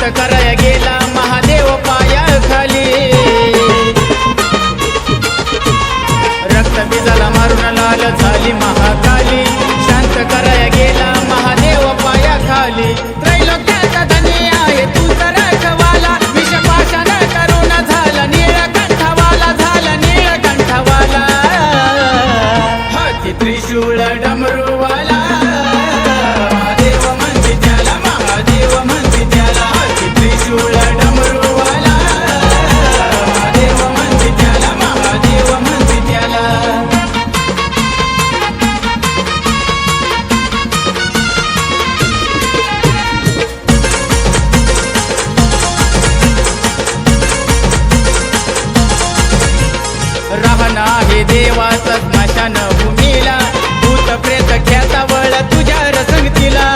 शांत कराया गेला महादेव पायाखाली रक्त बीजाला मारून लाल झाली महाकाली शांत कराया गेला महादेव पायाखाली त्रैलोक्याचा धनी आहे तूच रखवाला विषपाशन करून झाला नीळकंठवाला झाला नीळकंठवाला हाती त्रिशूळ डमरूवाला महादेव म्हणते त्याला महादेव म्हणते त्याला हाती त्रिशूळ डमरूवाला महादेव म्हणते त्याला महादेव म्हणते त्याला राहणा हे देवाचा स्मशान भूमीला भूत प्रेत ख्यातावळ तुझ्या रसंगतीला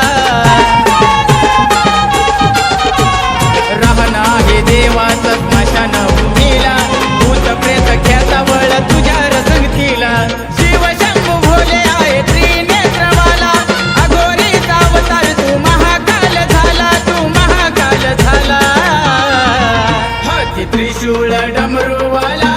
राहणा हे देवाचा स्मशान भूमीला भूत प्रेत ख्यातावळ तुझ्या रसंगतीला शिव शंभू भोले आहे त्रिनेत्रवाला अघोरीचा अवतार तू महाकाल झाला तू महाकाल झाला हाती त्रिशूळ डमरूवाला